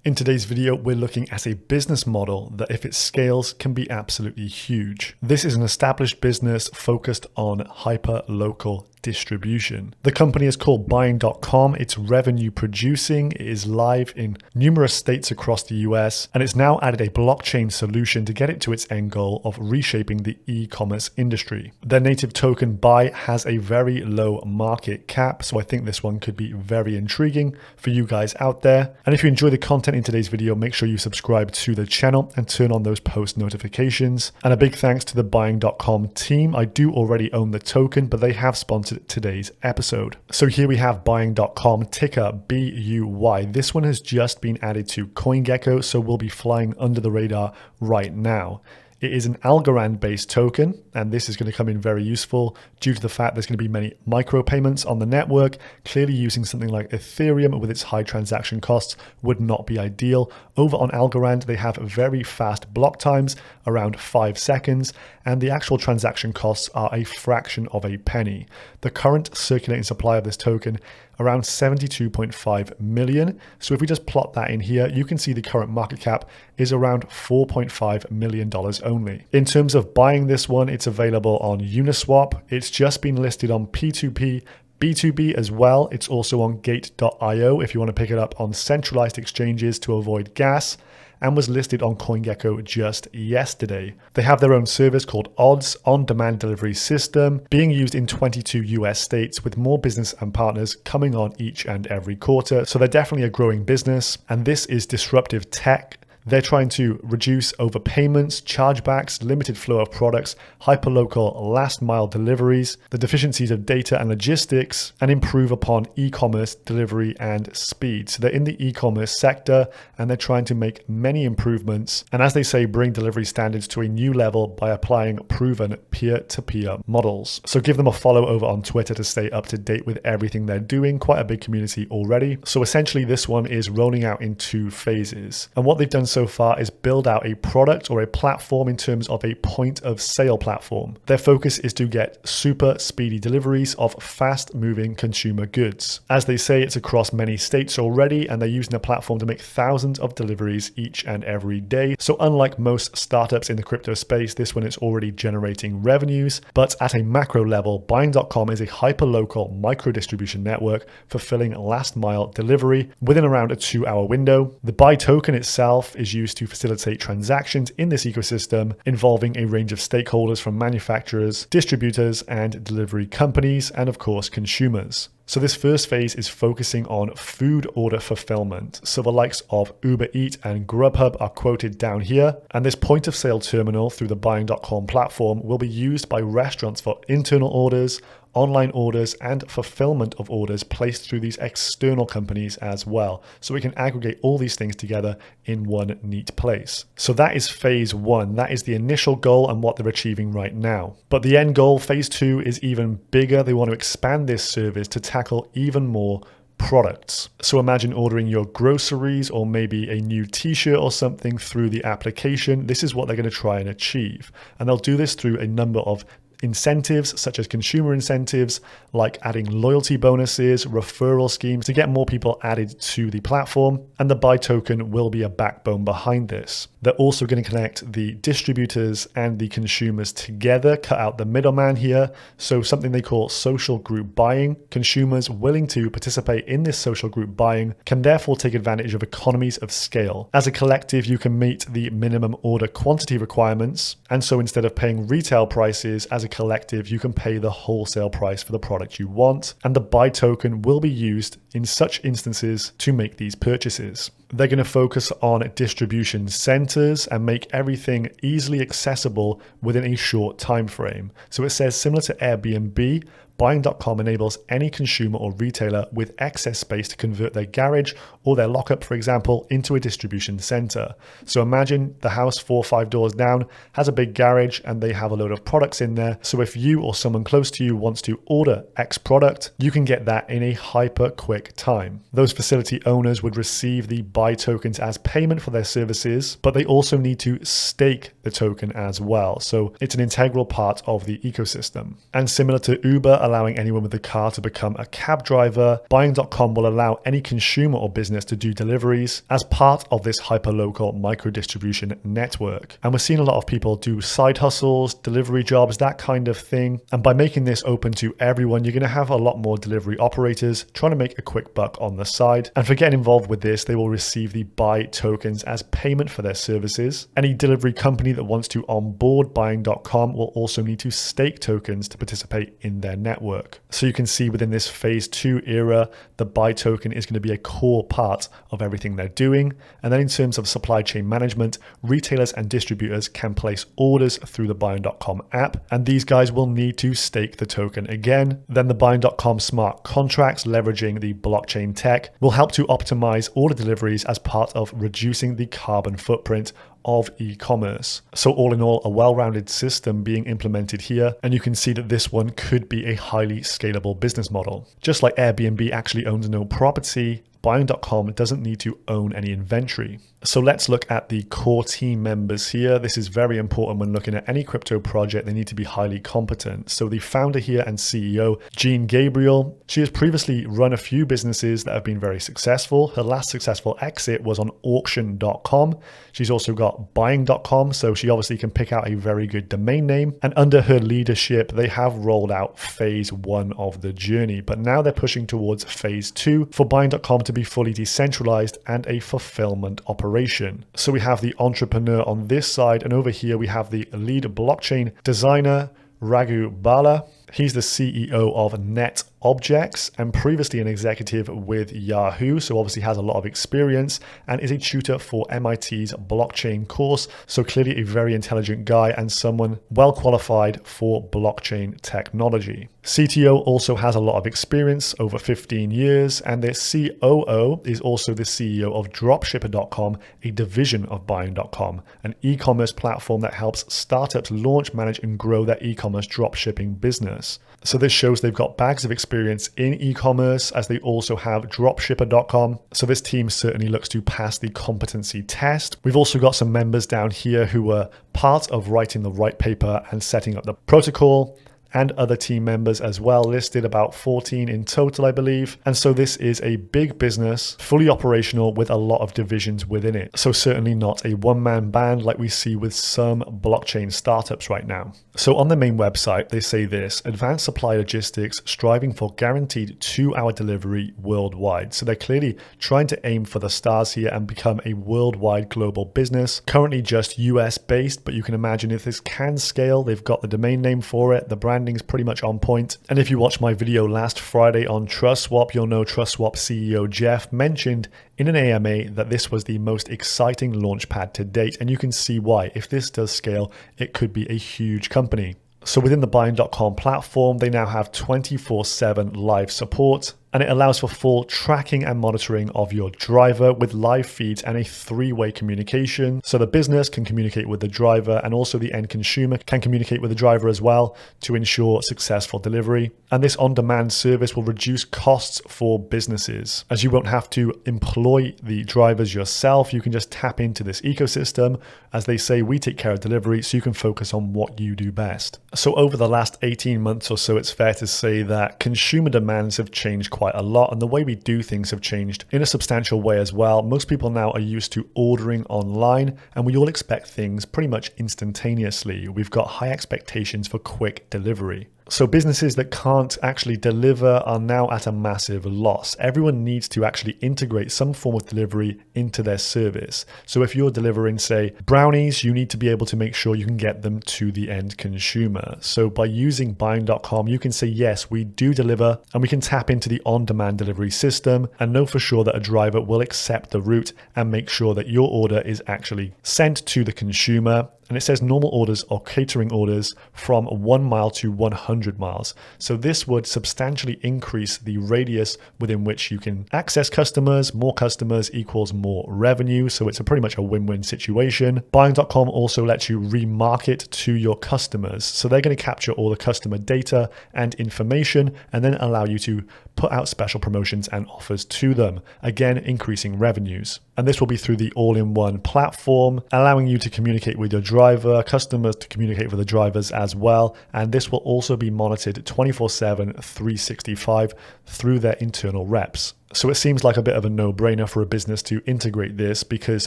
In today's video, we're looking at a business model that, if it scales, can be absolutely huge. This is an established business focused on hyper-local distribution. The company is called Buying.com. It's revenue producing. It is live in numerous states across the US, and it's now added a blockchain solution to get it to its end goal of reshaping the e-commerce industry. Their native token Buy has a very low market cap, so I think this one could be very intriguing for you guys out there. And if you enjoy the content in today's video, make sure you subscribe to the channel and turn on those post notifications. And a big thanks to the Buying.com team. I do already own the token, but they have sponsored today's episode. So here we have Buying.com, ticker BUY. This one has just been added to CoinGecko, so we'll be flying under the radar right now. It is an Algorand-based token, and this is going to come in very useful due to the fact there's going to be many micropayments on the network. Clearly using something like Ethereum with its high transaction costs would not be ideal. Over on Algorand, they have very fast block times, around 5 seconds, and the actual transaction costs are a fraction of a penny. The current circulating supply of this token, around 72.5 million. So if we just plot that in here, you can see the current market cap is around $4.5 million only. In terms of buying this one, it's available on Uniswap. It's just been listed on P2P, B2B as well. It's also on Gate.io if you want to pick it up on centralized exchanges to avoid gas, and was listed on CoinGecko just yesterday. They have their own service called Odds, on-demand delivery system, being used in 22 US states, with more business and partners coming on each and every quarter. So they're definitely a growing business, and this is disruptive tech. They're trying to reduce overpayments, chargebacks, limited flow of products, hyperlocal last mile deliveries, the deficiencies of data and logistics, and improve upon e-commerce delivery and speed. So they're in the e-commerce sector, and they're trying to make many improvements. And as they say, bring delivery standards to a new level by applying proven peer-to-peer models. So give them a follow over on Twitter to stay up to date with everything they're doing. Quite a big community already. So essentially this one is rolling out in 2 phases. And what they've done so far is build out a product or a platform in terms of a point of sale platform. Their focus is to get super speedy deliveries of fast moving consumer goods. As they say, it's across many states already, and they're using the platform to make thousands of deliveries each and every day. So unlike most startups in the crypto space, this one is already generating revenues. But at a macro level, Buying.com is a hyper-local micro distribution network fulfilling last mile delivery within around a 2-hour window. The Buy token itself is used to facilitate transactions in this ecosystem, involving a range of stakeholders from manufacturers, distributors, and delivery companies, and of course consumers. So this first phase is focusing on food order fulfillment. So the likes of Uber Eats and Grubhub are quoted down here. And this point of sale terminal through the Buying.com platform will be used by restaurants for internal orders, online orders, and fulfillment of orders placed through these external companies as well. So we can aggregate all these things together in one neat place. So that is phase 1. That is the initial goal and what they're achieving right now. But the end goal, phase 2, is even bigger. They want to expand this service to tackle even more products. So imagine ordering your groceries or maybe a new t-shirt or something through the application. This is what they're going to try and achieve. And they'll do this through a number of incentives, such as consumer incentives, like adding loyalty bonuses, referral schemes to get more people added to the platform. And the Buy token will be a backbone behind this. They're also going to connect the distributors and the consumers together, cut out the middleman here. So something they call social group buying. Consumers willing to participate in this social group buying can therefore take advantage of economies of scale. As a collective, you can meet the minimum order quantity requirements. And so instead of paying retail prices, as a collective, you can pay the wholesale price for the product you want. And the Buy token will be used in such instances to make these purchases. They're going to focus on distribution centers and make everything easily accessible within a short time frame. So it says, similar to Airbnb, Buying.com enables any consumer or retailer with excess space to convert their garage or their lockup, for example, into a distribution center. So imagine the house 4 or 5 doors down has a big garage and they have a load of products in there. So if you or someone close to you wants to order X product, you can get that in a hyper quick time. Those facility owners would receive the Buy tokens as payment for their services, but they also need to stake the token as well. So it's an integral part of the ecosystem. And similar to Uber, allowing anyone with a car to become a cab driver. Buying.com will allow any consumer or business to do deliveries as part of this hyperlocal micro-distribution network. And we're seeing a lot of people do side hustles, delivery jobs, that kind of thing. And by making this open to everyone, you're going to have a lot more delivery operators trying to make a quick buck on the side. And for getting involved with this, they will receive the Buy tokens as payment for their services. Any delivery company that wants to onboard Buying.com will also need to stake tokens to participate in their network. So you can see within this phase 2 era, the Buy token is going to be a core part of everything they're doing. And then in terms of supply chain management, retailers and distributors can place orders through the Buying.com app, and these guys will need to stake the token again. Then the Buying.com smart contracts, leveraging the blockchain tech, will help to optimize order deliveries as part of reducing the carbon footprint of e-commerce. So all in all, a well-rounded system being implemented here, and you can see that this one could be a highly scalable business model. Just like Airbnb actually owns no property, Buying.com doesn't need to own any inventory. So let's look at the core team members here. This is very important when looking at any crypto project. They need to be highly competent. So the founder here and CEO, Jean Gabriel, she has previously run a few businesses that have been very successful. Her last successful exit was on auction.com. She's also got buying.com, so she obviously can pick out a very good domain name. And under her leadership, they have rolled out phase 1 of the journey, but now they're pushing towards phase 2 for buying.com to be fully decentralized and a fulfillment operation. So we have the entrepreneur on this side, and over here we have the lead blockchain designer, Raghu Bala. He's the CEO of Net Objects and previously an executive with Yahoo, so obviously has a lot of experience and is a tutor for MIT's blockchain course. So clearly a very intelligent guy and someone well qualified for blockchain technology. CTO also has a lot of experience, over 15 years, and their COO is also the CEO of Dropshipper.com, a division of Buying.com, an e-commerce platform that helps startups launch, manage, and grow their e-commerce dropshipping business. So this shows they've got bags of experience in e-commerce, as they also have Dropshipper.com. So this team certainly looks to pass the competency test. We've also got some members down here who were part of writing the white paper and setting up the protocol, and other team members as well, listed about 14 in total, I believe. And so this is a big business, fully operational with a lot of divisions within it. So certainly not a one-man band like we see with some blockchain startups right now. So on the main website, they say this: advanced supply logistics, striving for guaranteed 2-hour delivery worldwide. So they're clearly trying to aim for the stars here and become a worldwide global business. Currently just US based, but you can imagine if this can scale, they've got the domain name for it, the brand is pretty much on point. And if you watched my video last Friday on TrustSwap, you'll know TrustSwap CEO Jeff mentioned in an AMA that this was the most exciting launchpad to date, and you can see why. If this does scale, it could be a huge company. So within the Buying.com platform, they now have 24/7 live support, and it allows for full tracking and monitoring of your driver with live feeds and a 3-way communication. So the business can communicate with the driver, and also the end consumer can communicate with the driver as well to ensure successful delivery. And this on-demand service will reduce costs for businesses, as you won't have to employ the drivers yourself. You can just tap into this ecosystem. As they say, we take care of delivery, so you can focus on what you do best. So over the last 18 months or so, it's fair to say that consumer demands have changed quite a lot, and the way we do things have changed in a substantial way as well. Most people now are used to ordering online, and we all expect things pretty much instantaneously. We've got high expectations for quick delivery. So businesses that can't actually deliver are now at a massive loss. Everyone needs to actually integrate some form of delivery into their service. So if you're delivering, say, brownies, you need to be able to make sure you can get them to the end consumer. So by using Buying.com, you can say, yes, we do deliver, and we can tap into the on-demand delivery system and know for sure that a driver will accept the route and make sure that your order is actually sent to the consumer. And it says normal orders or catering orders from 1 mile to 100 miles. So this would substantially increase the radius within which you can access customers. More customers equals more revenue. So it's pretty much a win-win situation. Buying.com also lets you remarket to your customers. So they're going to capture all the customer data and information and then allow you to put out special promotions and offers to them, again, increasing revenues. And this will be through the all-in-one platform, allowing you to communicate with your driver, customers to communicate with the drivers as well. And this will also be monitored 24/7, 365 through their internal reps. So it seems like a bit of a no-brainer for a business to integrate this, because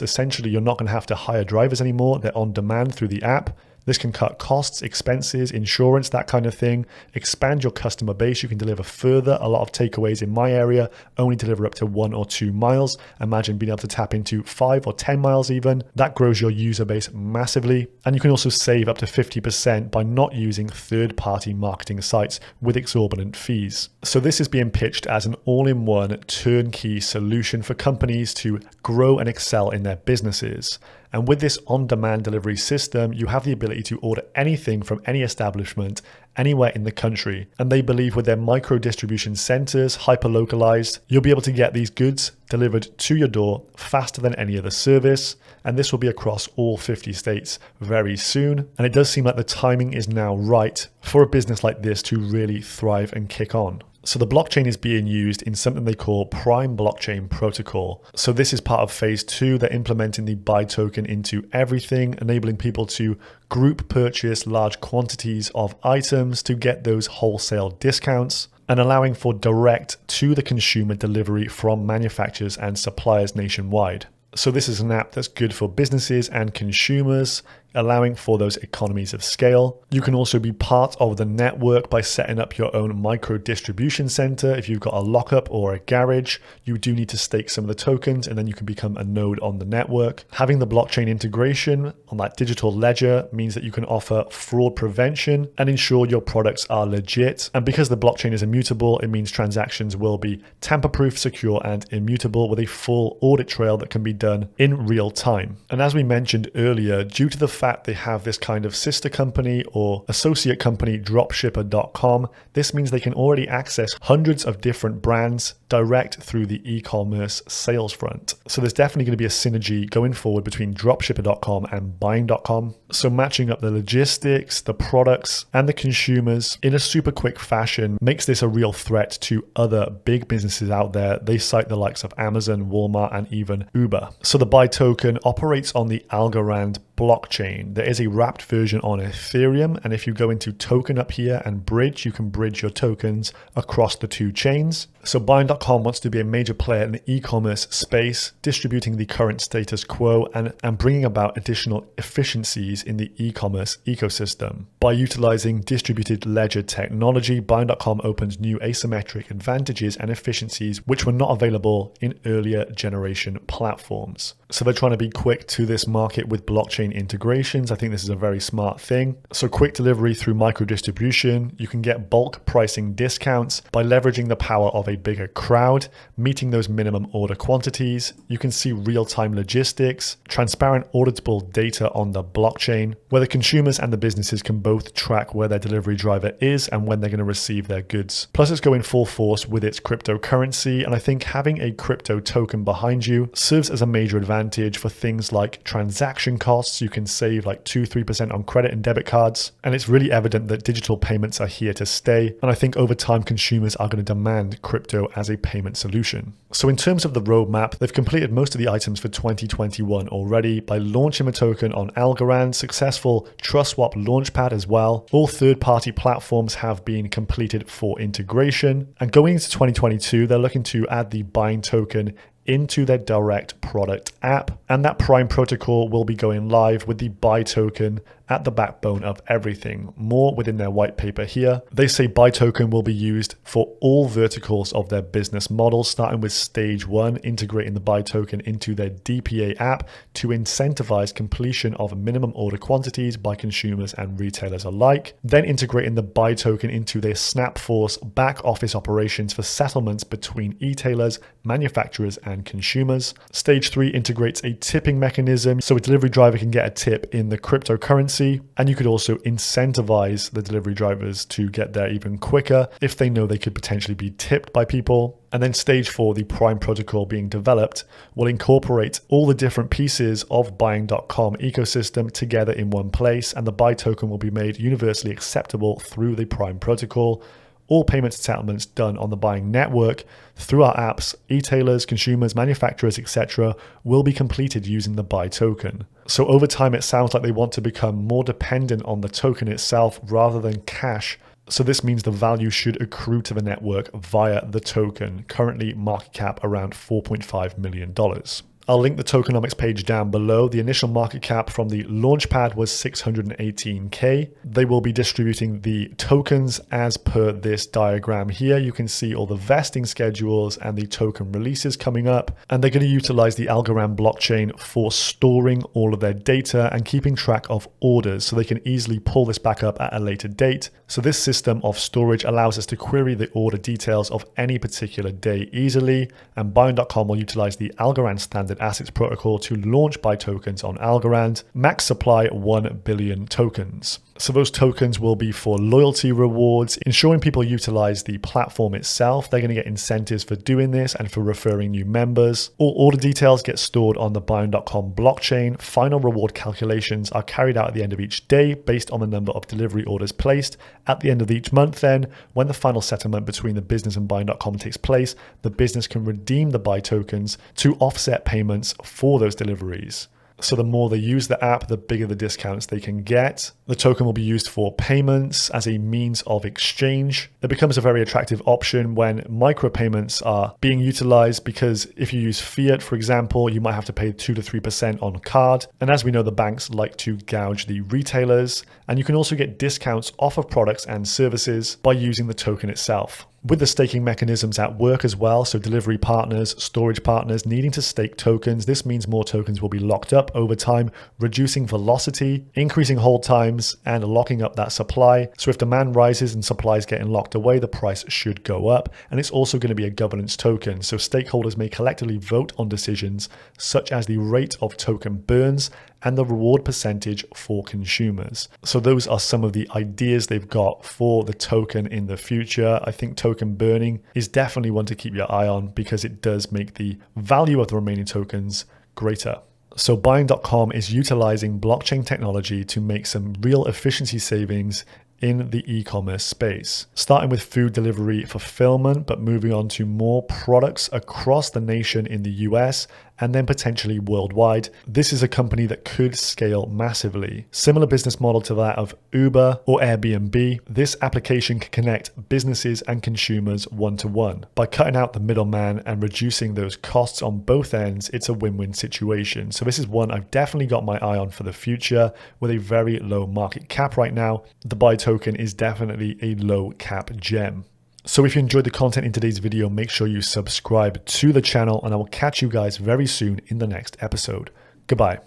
essentially you're not going to have to hire drivers anymore. They're on demand through the app. This can cut costs, expenses, insurance, that kind of thing. Expand your customer base. You can deliver further. A lot of takeaways in my area only deliver up to 1 or 2 miles. Imagine being able to tap into 5 or 10 miles even. That grows your user base massively. And you can also save up to 50% by not using third-party marketing sites with exorbitant fees. So this is being pitched as an all-in-one turnkey solution for companies to grow and excel in their businesses. And with this on-demand delivery system, you have the ability to order anything from any establishment anywhere in the country. And they believe with their micro distribution centers, hyper-localized, you'll be able to get these goods delivered to your door faster than any other service. And this will be across all 50 states very soon. And it does seem like the timing is now right for a business like this to really thrive and kick on. So the blockchain is being used in something they call Prime Blockchain Protocol. So this is part of phase 2. They're implementing the buy token into everything, enabling people to group purchase large quantities of items to get those wholesale discounts, and allowing for direct to the consumer delivery from manufacturers and suppliers nationwide. So this is an app that's good for businesses and consumers, allowing for those economies of scale. You can also be part of the network by setting up your own micro distribution center. If you've got a lockup or a garage, you do need to stake some of the tokens, and then you can become a node on the network. Having the blockchain integration on that digital ledger means that you can offer fraud prevention and ensure your products are legit. And because the blockchain is immutable, it means transactions will be tamper-proof, secure, and immutable, with a full audit trail that can be done in real time. And as we mentioned earlier, due to the fact they have this kind of sister company or associate company, dropshipper.com, this means they can already access hundreds of different brands direct through the e-commerce sales front. So there's definitely going to be a synergy going forward between dropshipper.com and buying.com. So matching up the logistics, the products, and the consumers in a super quick fashion makes this a real threat to other big businesses out there. They cite the likes of Amazon, Walmart, and even Uber. So the buy token operates on the Algorand blockchain. There is a wrapped version on Ethereum, and if you go into token up here and bridge, you can bridge your tokens across the 2 chains. So Buying.com wants to be a major player in the e-commerce space, distributing the current status quo and bringing about additional efficiencies in the e-commerce ecosystem. By utilizing distributed ledger technology, Buying.com opens new asymmetric advantages and efficiencies which were not available in earlier generation platforms. So they're trying to be quick to this market with blockchain integrations. I think this is a very smart thing. So quick delivery through micro distribution. You can get bulk pricing discounts by leveraging the power of a bigger crowd, meeting those minimum order quantities. You can see real-time logistics, transparent auditable data on the blockchain, where the consumers and the businesses can both track where their delivery driver is and when they're going to receive their goods. Plus it's going full force with its cryptocurrency, and I think having a crypto token behind you serves as a major advantage for things like transaction costs. You can save like 2-3% on credit and debit cards, and it's really evident that digital payments are here to stay, and I think over time consumers are going to demand crypto as a payment solution. So in terms of the roadmap, they've completed most of the items for 2021 already by launching a token on Algorand, successful TrustSwap launchpad as well. All third-party platforms have been completed for integration, and going into 2022, they're looking to add the buying token into their direct product app, and that Prime protocol will be going live with the buy token at the backbone of everything. More within their white paper here. They say buy token will be used for all verticals of their business model, starting with stage 1, integrating the buy token into their DPA app to incentivize completion of minimum order quantities by consumers and retailers alike. Then integrating the buy token into their SnapForce back office operations for settlements between e-tailers, manufacturers, and consumers. Stage 3 integrates a tipping mechanism, so a delivery driver can get a tip in the cryptocurrency, and you could also incentivize the delivery drivers to get there even quicker if they know they could potentially be tipped by people. And then stage 4, the Prime protocol being developed, will incorporate all the different pieces of Buying.com ecosystem together in one place, and the buy token will be made universally acceptable through the Prime protocol. all payments and settlements done on the Buying network through our apps, e-tailers, consumers, manufacturers, etc. will be completed using the Buy token. So over time, it sounds like they want to become more dependent on the token itself rather than cash. So this means the value should accrue to the network via the token, currently market cap around $4.5 million. I'll link the tokenomics page down below. The initial market cap from the launchpad was 618K. They will be distributing the tokens as per this diagram here. You can see all the vesting schedules and the token releases coming up. And they're going to utilize the Algorand blockchain for storing all of their data and keeping track of orders so they can easily pull this back up at a later date. So this system of storage allows us to query the order details of any particular day easily. And Buying.com will utilize the Algorand standard assets protocol to launch Buy tokens on Algorand. Max supply 1 billion tokens. So those tokens will be for loyalty rewards, ensuring people utilize the platform itself. They're going to get incentives for doing this and for referring new members. All order details get stored on the Buying.com blockchain. Final reward calculations are carried out at the end of each day based on the number of delivery orders placed. At the end of each month then, when the final settlement between the business and Buying.com takes place, the business can redeem the Buy tokens to offset payments for those deliveries. So the more they use the app, the bigger the discounts they can get. The token will be used for payments as a means of exchange. It becomes a very attractive option when micropayments are being utilized, because if you use fiat, for example, you might have to pay 2 to 3% on card. And as we know, the banks like to gouge the retailers. And you can also get discounts off of products and services by using the token itself. With the staking mechanisms at work as well, so delivery partners, storage partners needing to stake tokens, this means more tokens will be locked up over time, reducing velocity, increasing hold times, and locking up that supply. So if demand rises and supply is getting locked away, the price should go up. And it's also going to be a governance token, so stakeholders may collectively vote on decisions such as the rate of token burns and the reward percentage for consumers. So those are some of the ideas they've got for the token in the future. I think token burning is definitely one to keep your eye on because it does make the value of the remaining tokens greater. So Buying.com is utilizing blockchain technology to make some real efficiency savings in the e-commerce space, starting with food delivery fulfillment, but moving on to more products across the nation in the US and then potentially worldwide. This is a company that could scale massively. Similar business model to that of Uber or Airbnb, this application can connect businesses and consumers one-to-one. By cutting out the middleman and reducing those costs on both ends, it's a win-win situation. So this is one I've definitely got my eye on for the future with a very low market cap right now. The Buy token is definitely a low cap gem. So if you enjoyed the content in today's video, make sure you subscribe to the channel and I will catch you guys very soon in the next episode. Goodbye.